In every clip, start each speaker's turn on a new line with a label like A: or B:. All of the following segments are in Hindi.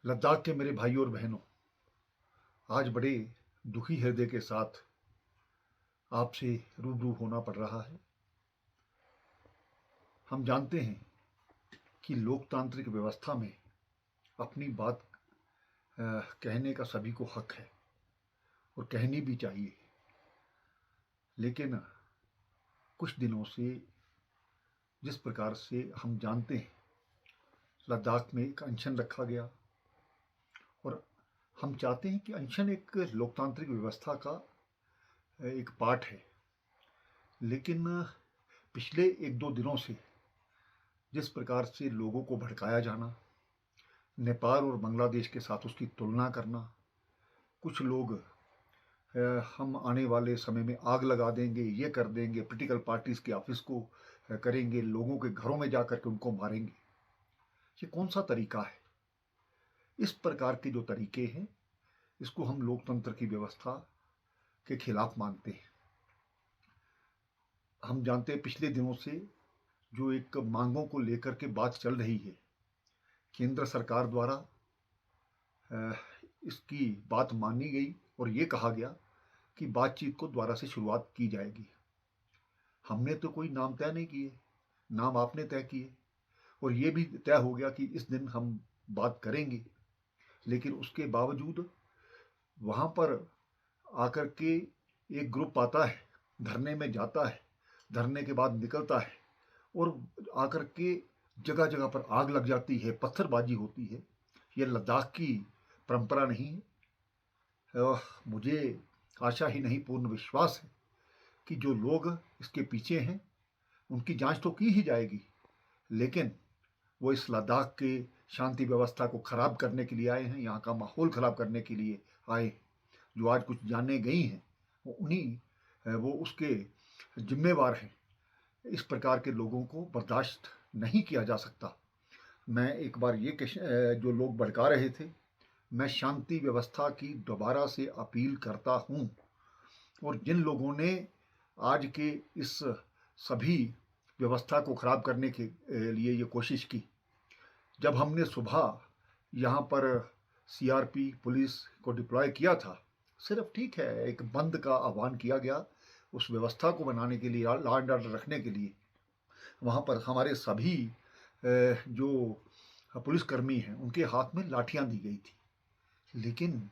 A: लद्दाख के मेरे भाइयों और बहनों, आज बड़े दुखी हृदय के साथ आपसे रूबरू होना पड़ रहा है। हम जानते हैं कि लोकतांत्रिक व्यवस्था में अपनी बात कहने का सभी को हक है और कहनी भी चाहिए। लेकिन कुछ दिनों से जिस प्रकार से हम जानते हैं, लद्दाख में एक अनशन रखा गया और हम चाहते हैं कि अनशन एक लोकतांत्रिक व्यवस्था का एक पार्ट है। लेकिन पिछले एक दो दिनों से जिस प्रकार से लोगों को भड़काया जाना, नेपाल और बांग्लादेश के साथ उसकी तुलना करना, कुछ लोग हम आने वाले समय में आग लगा देंगे, ये कर देंगे, पोलिटिकल पार्टीज़ के ऑफिस को करेंगे, लोगों के घरों में जाकर के उनको मारेंगे। ये कौन सा तरीका है? इस प्रकार के जो तरीके हैं, इसको हम लोकतंत्र की व्यवस्था के खिलाफ मानते हैं। हम जानते हैं पिछले दिनों से जो एक मांगों को लेकर के बात चल रही है, केंद्र सरकार द्वारा इसकी बात मानी गई और ये कहा गया कि बातचीत को दोबारा से शुरुआत की जाएगी। हमने तो कोई नाम तय नहीं किए, नाम आपने तय किए और ये भी तय हो गया कि इस दिन हम बात करेंगे। लेकिन उसके बावजूद वहाँ पर आकर के एक ग्रुप आता है, धरने में जाता है, धरने के बाद निकलता है और आकर के जगह जगह पर आग लग जाती है, पत्थरबाजी होती है। ये लद्दाख की परंपरा नहीं है। मुझे आशा ही नहीं पूर्ण विश्वास है कि जो लोग इसके पीछे हैं उनकी जांच तो की ही जाएगी, लेकिन वो इस लद्दाख के शांति व्यवस्था को खराब करने के लिए आए हैं, यहाँ का माहौल खराब करने के लिए आए। जो आज कुछ जाने गई हैं वो उसके जिम्मेवार हैं। इस प्रकार के लोगों को बर्दाश्त नहीं किया जा सकता। मैं एक बार ये जो लोग भड़का रहे थे, मैं शांति व्यवस्था की दोबारा से अपील करता हूँ और जिन लोगों ने आज के इस सभी व्यवस्था को खराब करने के लिए ये कोशिश की, जब हमने सुबह यहाँ पर सीआरपी पुलिस को डिप्लॉय किया था, सिर्फ ठीक है एक बंद का आह्वान किया गया उस व्यवस्था को बनाने के लिए, लॉ एंड ऑर्डर रखने के लिए। वहाँ पर हमारे सभी जो पुलिसकर्मी हैं उनके हाथ में लाठियाँ दी गई थी, लेकिन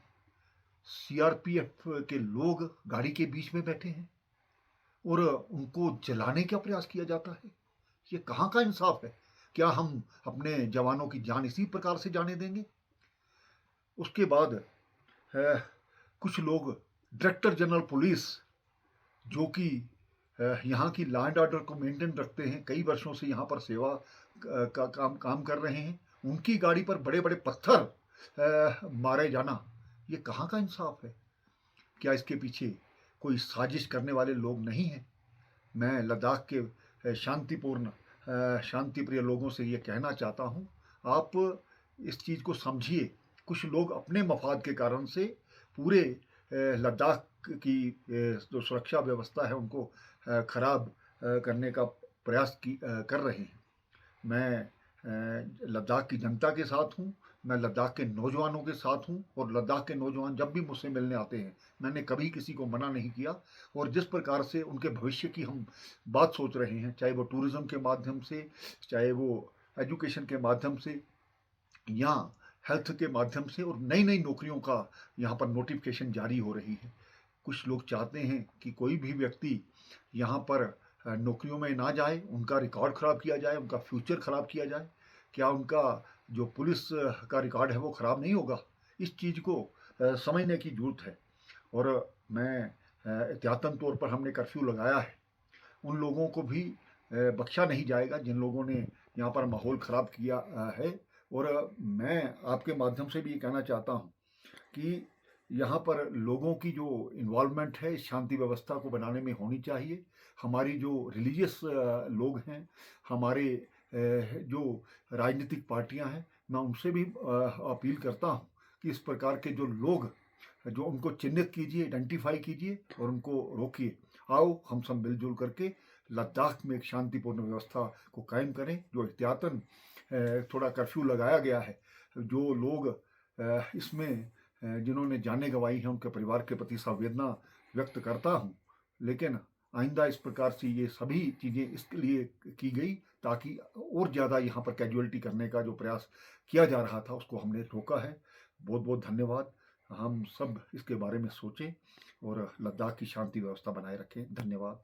A: सीआरपीएफ के लोग गाड़ी के बीच में बैठे हैं और उनको जलाने का प्रयास किया जाता है। ये कहाँ का इंसाफ है? क्या हम अपने जवानों की जान इसी प्रकार से जाने देंगे? उसके बाद कुछ लोग डायरेक्टर जनरल पुलिस, जो कि यहाँ की लॉ एंड ऑर्डर को मेंटेन रखते हैं, कई वर्षों से यहाँ पर सेवा का काम कर रहे हैं, उनकी गाड़ी पर बड़े बड़े पत्थर मारे जाना, ये कहाँ का इंसाफ है? क्या इसके पीछे कोई साजिश करने वाले लोग नहीं हैं? मैं लद्दाख के शांति प्रिय लोगों से ये कहना चाहता हूँ, आप इस चीज़ को समझिए। कुछ लोग अपने मफाद के कारण से पूरे लद्दाख की जो सुरक्षा व्यवस्था है उनको खराब करने का प्रयास कर रहे हैं। मैं लद्दाख की जनता के साथ हूँ, मैं लद्दाख के नौजवानों के साथ हूँ और लद्दाख के नौजवान जब भी मुझसे मिलने आते हैं, मैंने कभी किसी को मना नहीं किया। और जिस प्रकार से उनके भविष्य की हम बात सोच रहे हैं, चाहे वो टूरिज़्म के माध्यम से, चाहे वो एजुकेशन के माध्यम से या हेल्थ के माध्यम से, और नई नई नौकरियों का यहाँ पर नोटिफिकेशन जारी हो रही है। कुछ लोग चाहते हैं कि कोई भी व्यक्ति यहाँ पर नौकरियों में ना जाए, उनका रिकॉर्ड ख़राब किया जाए, उनका फ्यूचर ख़राब किया जाए। क्या उनका जो पुलिस का रिकॉर्ड है वो ख़राब नहीं होगा? इस चीज़ को समझने की ज़रूरत है। और मैं एहतियातन तौर पर हमने कर्फ्यू लगाया है। उन लोगों को भी बख्शा नहीं जाएगा जिन लोगों ने यहाँ पर माहौल ख़राब किया है। और मैं आपके माध्यम से भी ये कहना चाहता हूँ कि यहाँ पर लोगों की जो इन्वॉल्वमेंट है इस शांति व्यवस्था को बनाने में होनी चाहिए। हमारी जो रिलीजियस लोग हैं, हमारे जो राजनीतिक पार्टियाँ हैं, मैं उनसे भी अपील करता हूँ कि इस प्रकार के जो लोग जो उनको चिन्हित कीजिए, आइडेंटिफाई कीजिए और उनको रोकिए। आओ हम सब मिलजुल करके लद्दाख में एक शांतिपूर्ण व्यवस्था को कायम करें। जो एहतियातन थोड़ा कर्फ्यू लगाया गया है, जो लोग इसमें जिन्होंने जानें गंवाई हैं उनके परिवार के प्रति संवेदना व्यक्त करता हूँ। लेकिन आइंदा इस प्रकार से ये सभी चीज़ें इसके लिए की गई ताकि और ज़्यादा यहाँ पर कैजुअलिटी करने का जो प्रयास किया जा रहा था उसको हमने रोका है। बहुत बहुत धन्यवाद। हम सब इसके बारे में सोचें और लद्दाख की शांति व्यवस्था बनाए रखें। धन्यवाद।